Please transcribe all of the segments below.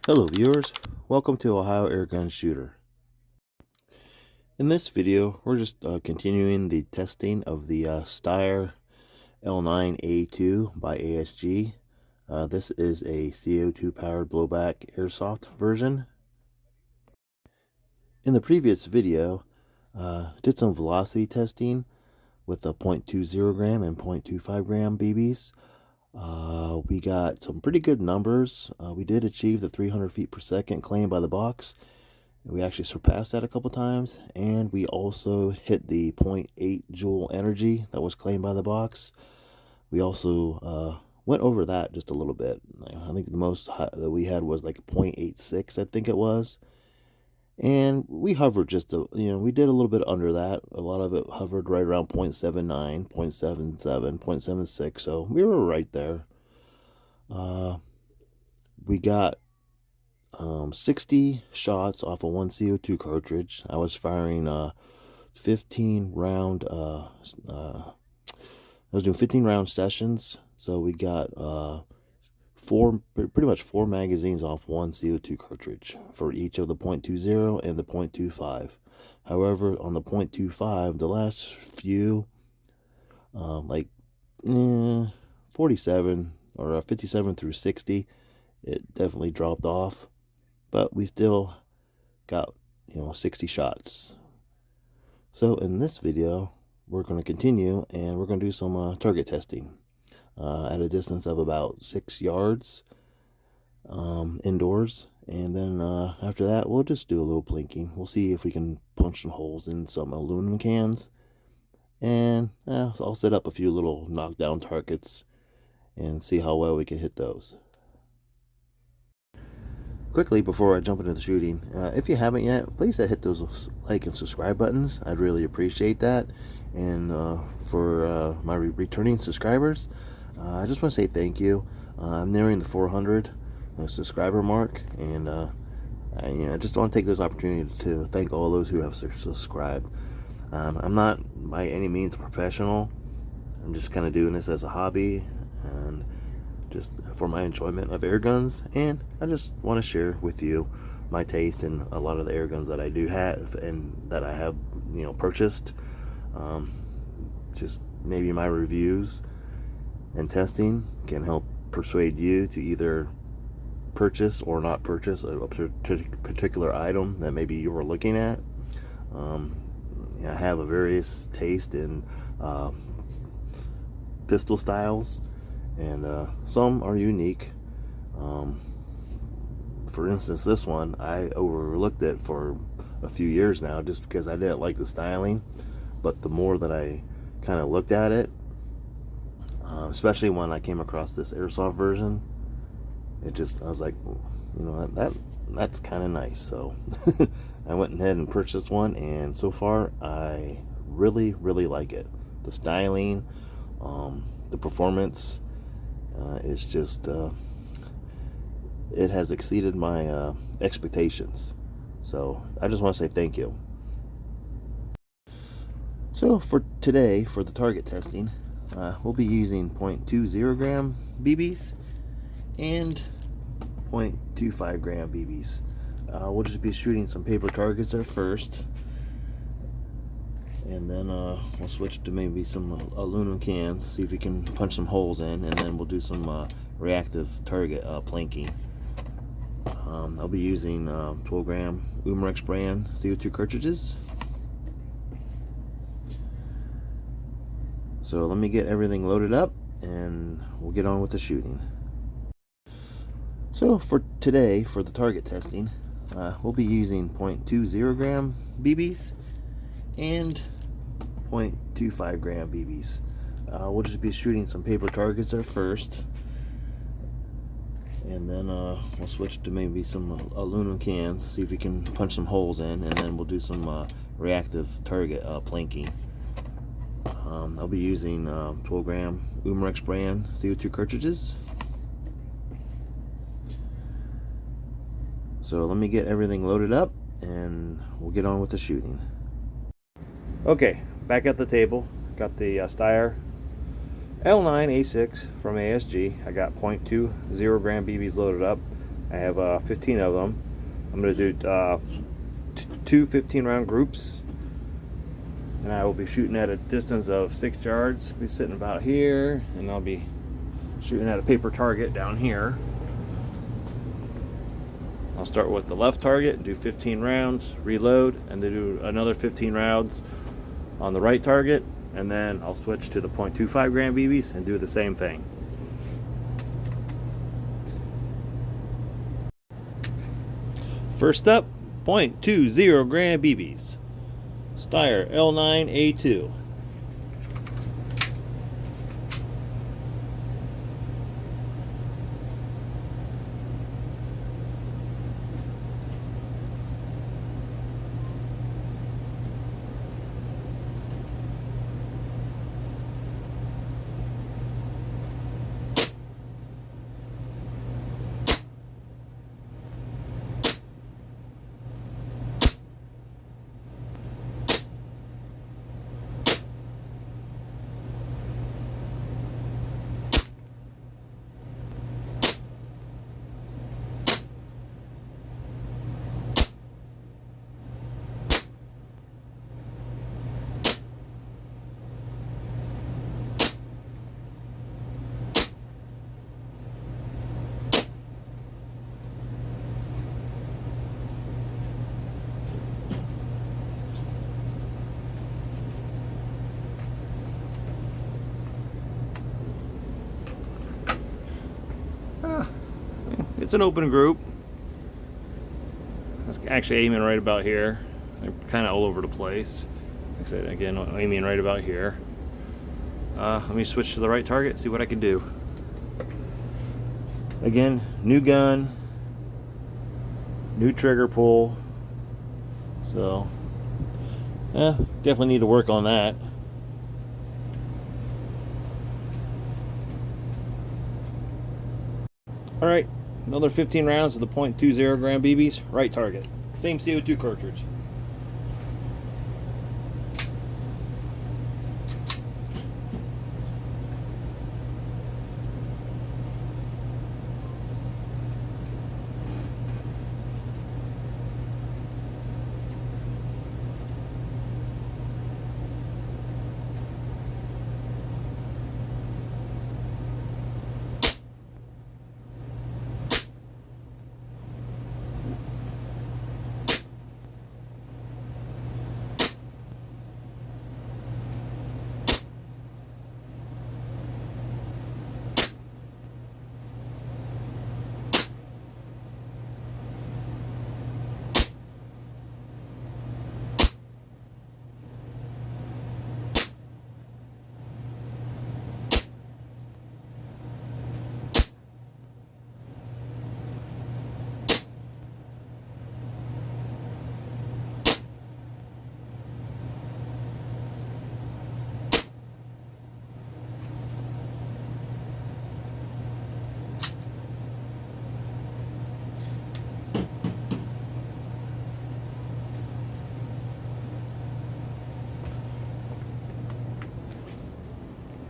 Hello viewers, welcome to Ohio Airgun Shooter. In this video, we're just continuing the testing of the Steyr L9-A2 by ASG. This is a CO2 powered blowback airsoft version. In the previous video, did some velocity testing with a 0.20 gram and 0.25 gram BBs. We got some pretty good numbers. We did achieve the 300 feet per second claimed by the box. We actually surpassed that a couple times, and we also hit the 0.8 joule energy that was claimed by the box. We also went over that just a little bit. I think the most that we had was like 0.86, I think it was. And we hovered we did a little bit under that. A lot of it hovered right around 0.79, 0.77, 0.76, so we were right there. We got 60 shots off of one CO2 cartridge. I was firing 15 round I was doing 15 round sessions, so we got pretty much four magazines off one CO2 cartridge for each of the 0.20 and the 0.25. However, on the 0.25, the last few 47 or 57 through 60, it definitely dropped off, but we still got 60 shots. So in this video, we're going to continue and we're going to do some target testing at a distance of about 6 yards indoors, and then after that we'll just do a little plinking. We'll see if we can punch some holes in some aluminum cans, and I'll set up a few little knockdown targets and see how well we can hit those. Quickly, before I jump into the shooting, if you haven't yet, please hit those like and subscribe buttons. I'd really appreciate that. And for my returning subscribers, I just want to say thank you. I'm nearing the 400 subscriber mark, and I just want to take this opportunity to thank all those who have subscribed. I'm not by any means a professional. I'm just kind of doing this as a hobby and just for my enjoyment of air guns, and I just want to share with you my taste in a lot of the air guns that I do have and that I have purchased. Just maybe my reviews and testing can help persuade you to either purchase or not purchase a particular item that maybe you were looking at. I have a various taste in pistol styles, and some are unique. For instance, this one, I overlooked it for a few years now just because I didn't like the styling, but the more that I kind of looked at it, especially when I came across this airsoft version, I was like, that's kind of nice. So I went ahead and purchased one, and so far I really like it. The styling, the performance, it's just it has exceeded my expectations. So I just want to say thank you. So for today, for the target testing, we'll be using 0.20 gram BBs and 0.25 gram BBs. We'll just be shooting some paper targets at first, and then we'll switch to maybe some aluminum cans, see if we can punch some holes in, and then we'll do some reactive target plinking. I'll be using 12 gram Umarex brand CO2 cartridges. So let me get everything loaded up and we'll get on with the shooting. So for today, for the target testing, we'll be using 0.20 gram BBs and 0.25 gram BBs. We'll just be shooting some paper targets at first, and then we'll switch to maybe some aluminum cans, see if we can punch some holes in, and then we'll do some reactive target plinking. I'll be using 12 gram Umarex brand CO2 cartridges. So let me get everything loaded up and we'll get on with the shooting. Okay, back at the table, got the Steyr L9-A2 from ASG. I got 0.20 gram BBs loaded up. I have 15 of them. I'm going to do two 15-round groups, and I will be shooting at a distance of 6 yards. I'll be sitting about here, and I'll be shooting at a paper target down here. I'll start with the left target and do 15 rounds, reload, and then do another 15 rounds on the right target, and then I'll switch to the .25 gram BBs and do the same thing. First up, .20 gram BBs. Steyr L9-A2. It's an open group. I was actually aiming right about here. They're kind of all over the place. Like I said, again, aiming right about here. Let me switch to the right target, see what I can do. Again, new gun, new trigger pull. So, definitely need to work on that. All right, another 15 rounds of the .20 gram BBs, right target. Same CO2 cartridge.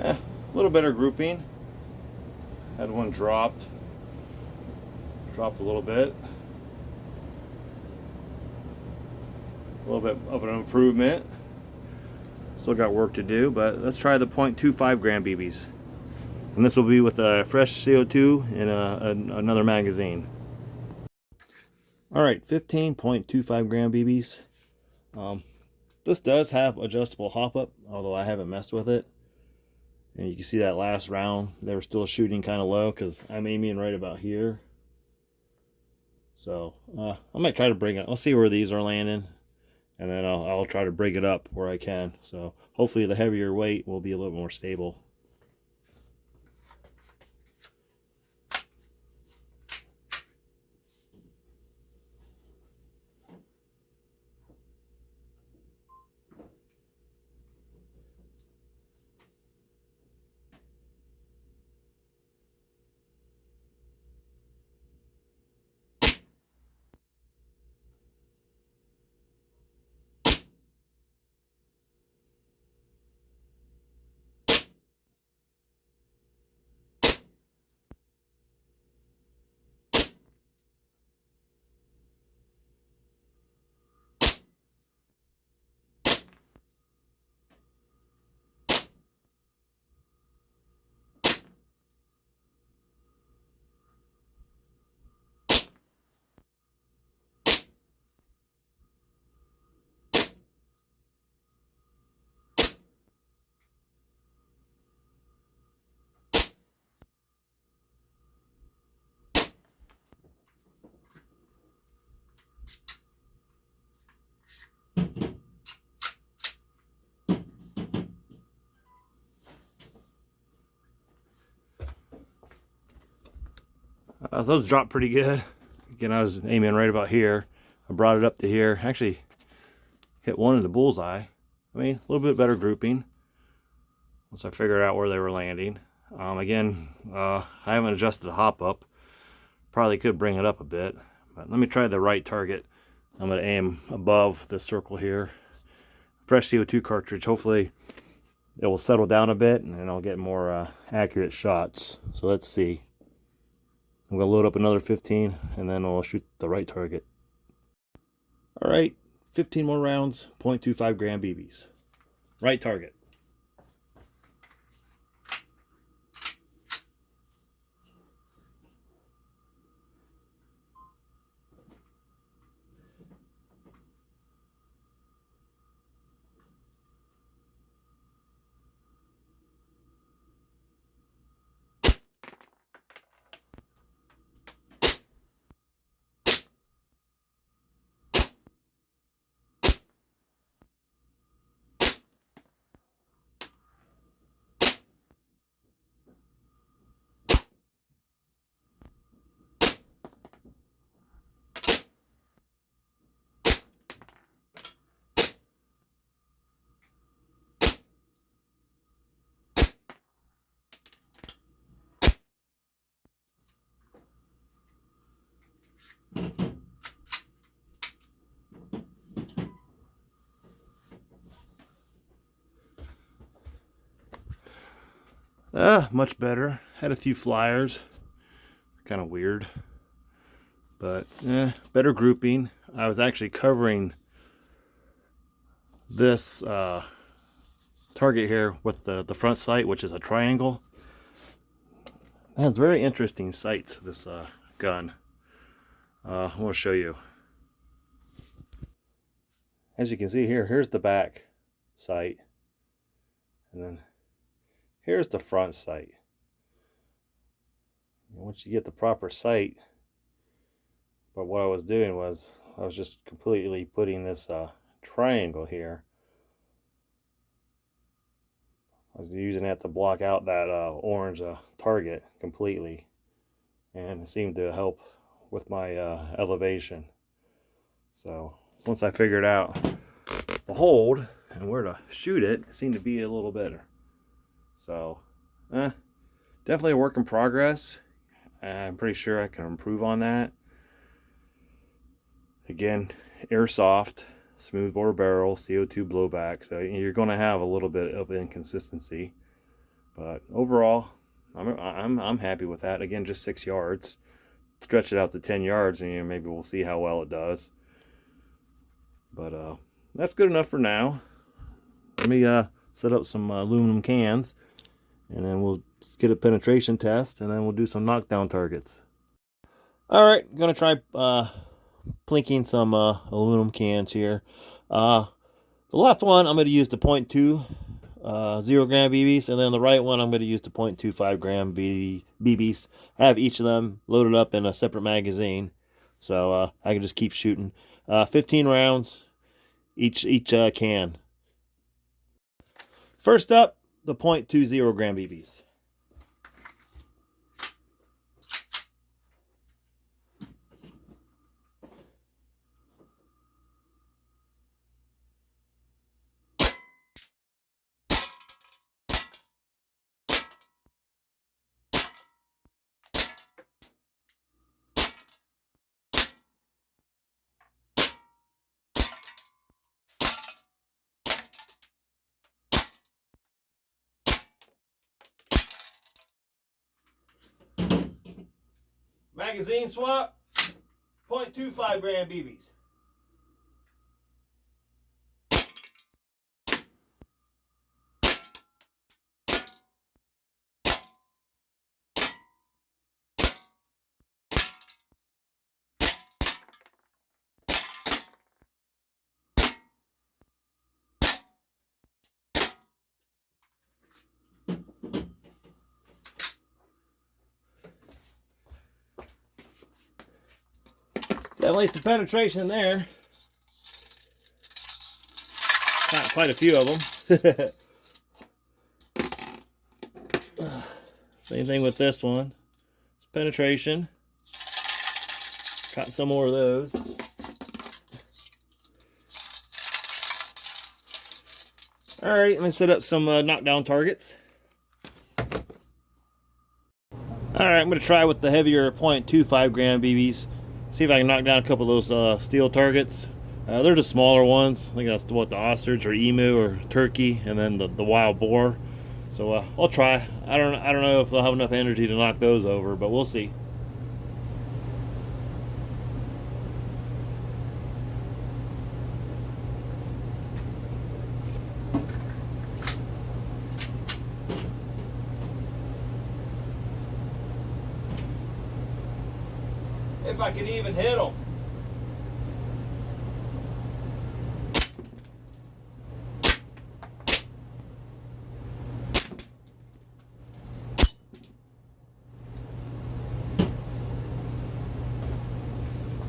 A little better grouping. Had one dropped a little bit. A little bit of an improvement. Still got work to do, but let's try the .25 gram BBs. And this will be with a fresh CO2 and another magazine. All right, 15.25 gram BBs. This does have adjustable hop up, although I haven't messed with it. And you can see that last round, they were still shooting kind of low because I'm aiming right about here. So I might try to bring it. I'll see where these are landing, and then I'll try to bring it up where I can. So hopefully the heavier weight will be a little more stable. Those dropped pretty good. Again, I was aiming right about here. I brought it up to here. Actually hit one in the bullseye. I mean, a little bit better grouping once I figured out where they were landing. Again, I haven't adjusted the hop up. Probably could bring it up a bit, but let me try the right target. I'm going to aim above this circle here. Fresh CO2 cartridge. Hopefully it will settle down a bit and I'll get more accurate shots. So let's see. I'm going to load up another 15 and then I'll shoot the right target. All right, 15 more rounds, 0.25 gram BBs. Right target. Much better. Had a few flyers. Kind of weird. But better grouping. I was actually covering this target here with the front sight, which is a triangle. It has very interesting sights, this gun. I'm going to show you. As you can see here, here's the back sight. And then here's the front sight. And once you get the proper sight, but what I was doing was I was just completely putting this triangle here. I was using that to block out that orange target completely, and it seemed to help with my elevation. So once I figured out the hold and where to shoot it, it seemed to be a little better. So definitely a work in progress. I'm pretty sure I can improve on that. Again, airsoft, smooth bore barrel, CO2 blowback, so you're going to have a little bit of inconsistency, but overall I'm happy with that. Again, just 6 yards. Stretch it out to 10 yards and maybe we'll see how well it does. But that's good enough for now. Let me set up some aluminum cans and then we'll get a penetration test and then we'll do some knockdown targets. All right, I'm gonna try plinking some aluminum cans here. The left one I'm going to use the 0.2 0 gram BBs, and then the right one I'm going to use the 0.25 gram BBs. I have each of them loaded up in a separate magazine, so I can just keep shooting. 15 rounds each can. First up, the 0.20 gram BBs. Magazine swap, 0.25 gram BBs. Definitely some penetration there. Got quite a few of them. Same thing with this one. It's penetration. Got some more of those. All right, let me set up some knockdown targets. All right, I'm going to try with the heavier 0.25 gram BBs. See if I can knock down a couple of those steel targets. They're the smaller ones. I think that's what, the ostrich or emu or turkey, and then the wild boar. So I'll try. I don't know if I'll have enough energy to knock those over, but we'll see. If I can even hit them.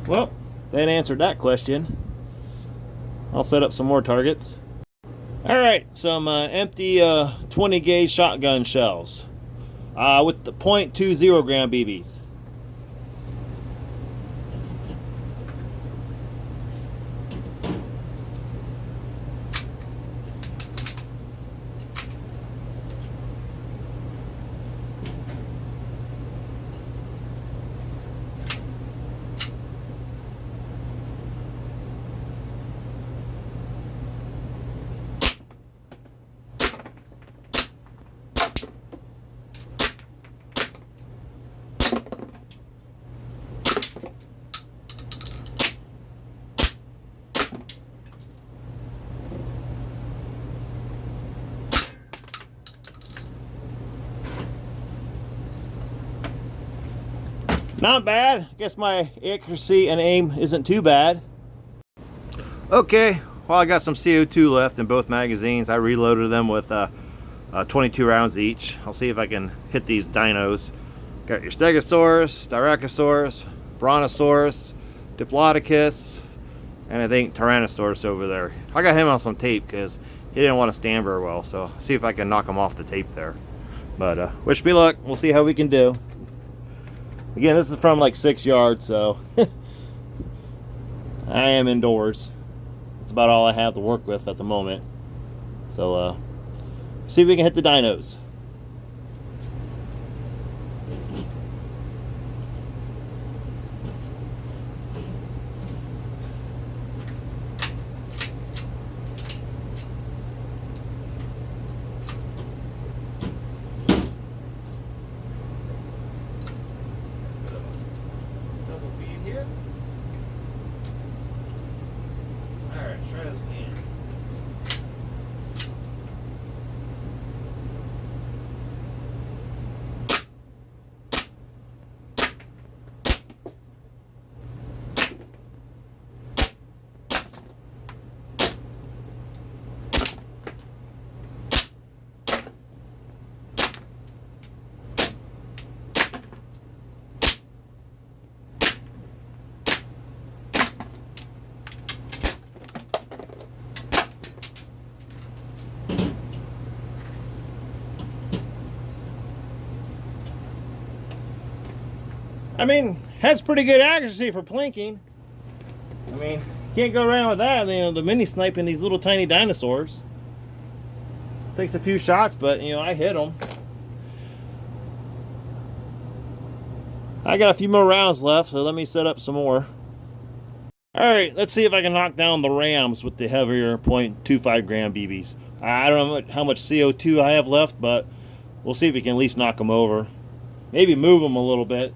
Well, that answered that question. I'll set up some more targets. All right, some empty 20 gauge shotgun shells with the 0.20 gram BBs. Not bad. I guess my accuracy and aim isn't too bad. Okay, well, I got some CO2 left in both magazines. I reloaded them with 22 rounds each. I'll see if I can hit these dinos. Got your Stegosaurus, Styracosaurus, Brontosaurus, Diplodocus, and I think Tyrannosaurus over there. I got him on some tape because he didn't want to stand very well, so I'll see if I can knock him off the tape there. But wish me luck. We'll see how we can do. Again, this is from like 6 yards, so I am indoors. That's about all I have to work with at the moment. So, see if we can hit the dinos. I mean, has pretty good accuracy for plinking. I mean, can't go around with that. You know, the mini sniping these little tiny dinosaurs. Takes a few shots, but you know, I hit them. I got a few more rounds left, so let me set up some more. All right, let's see if I can knock down the rams with the heavier 0.25 gram BBs. I don't know how much CO2 I have left, but we'll see if we can at least knock them over. Maybe move them a little bit.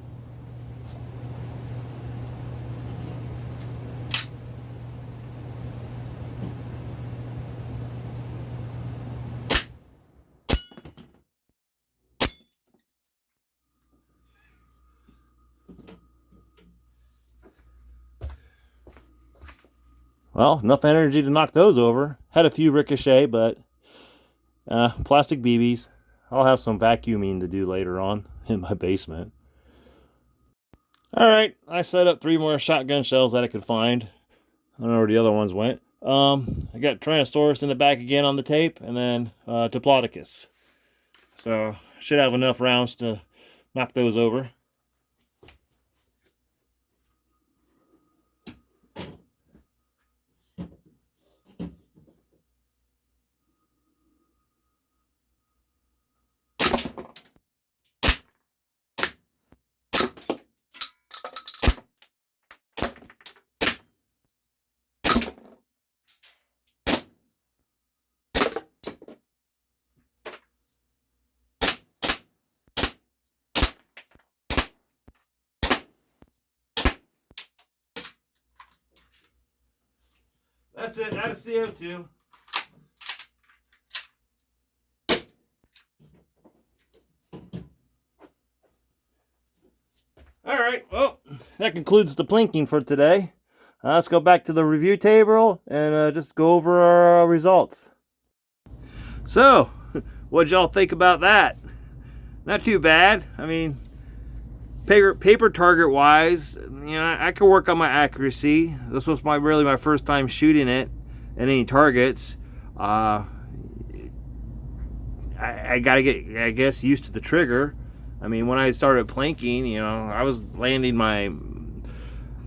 Well, enough energy to knock those over. Had a few ricochet, but plastic BBs. I'll have some vacuuming to do later on in my basement. All right, I set up 3 more shotgun shells that I could find. I don't know where the other ones went. I got Tyrannosaurus in the back again on the tape, and then Diplodocus. So should have enough rounds to knock those over. That's it. Out of CO2. All right, well, that concludes the plinking for today. Let's go back to the review table and just go over our results. So, what'd y'all think about that? Not too bad. I mean, paper target wise, you know, I could work on my accuracy. This was really my first time shooting it at any targets. I gotta get, I guess, used to the trigger. I mean, when I started plinking, you know, I was landing my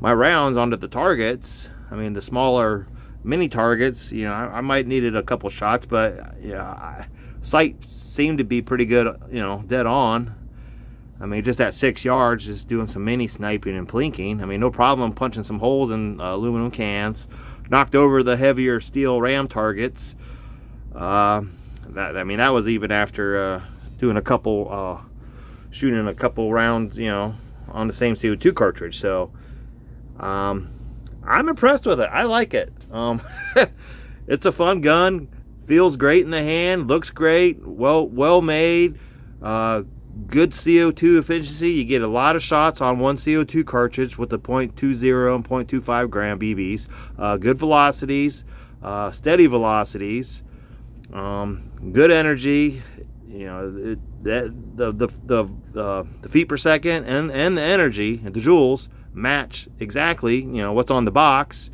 rounds onto the targets. I mean, the smaller mini targets, you know, I might needed a couple shots, but yeah, sight seemed to be pretty good, you know, dead on. I mean, just at 6 yards, just doing some mini sniping and plinking. I mean, no problem punching some holes in aluminum cans. Knocked over the heavier steel ram targets. I mean, that was even after doing a couple, shooting a couple rounds, you know, on the same CO2 cartridge. So, I'm impressed with it. I like it. It's a fun gun. Feels great in the hand. Looks great. Well made. Good CO2 efficiency. You get a lot of shots on one CO2 cartridge with the .20 and .25 gram BBs. Good velocities, steady velocities, good energy. You know, the feet per second and the energy, the joules, match exactly. You know what's on the box.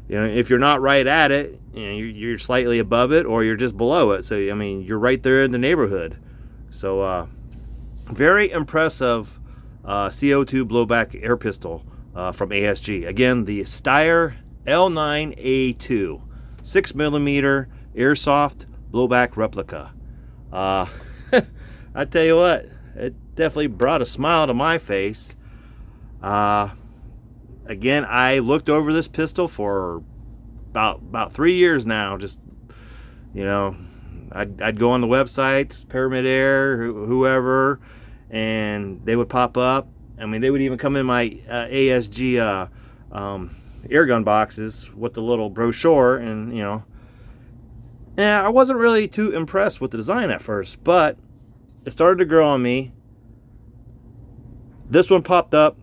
You know, if you're not right at it, you know, you're slightly above it, or you're just below it. So I mean, you're right there in the neighborhood. So. Very impressive CO2 blowback air pistol from ASG. Again, the Steyr L9-A2 6mm airsoft blowback replica. I tell you what, it definitely brought a smile to my face. Again, I looked over this pistol for about 3 years now. Just, you know, I'd go on the websites, Pyramid Air, whoever, and they would pop up. I mean, they would even come in my ASG airgun boxes with the little brochure, and you know, I wasn't really too impressed with the design at first, but it started to grow on me. This one popped up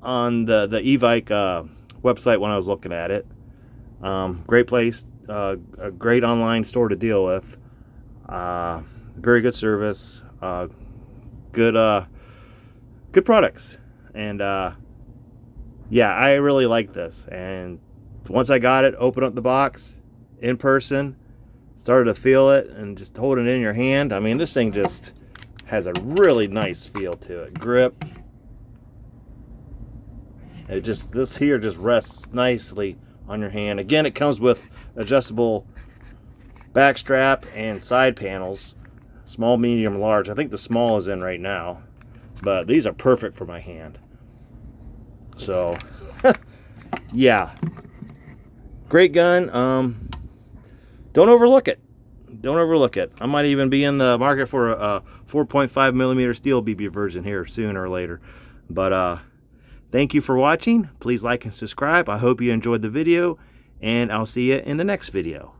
on the Evike website when I was looking at it. Great place, a great online store to deal with. Very good service, good products, and yeah, I really like this. And once I got it, opened up the box in person, started to feel it, and just holding it in your hand, I mean, this thing just has a really nice feel to it. Grip, this here just rests nicely on your hand. Again, it comes with adjustable back strap and side panels, small, medium, large. I think the small is in right now, but these are perfect for my hand. So yeah, great gun. Don't overlook it. Don't overlook it. I might even be in the market for a 4.5mm steel BB version here sooner or later. But thank you for watching. Please like and subscribe. I hope you enjoyed the video, and I'll see you in the next video.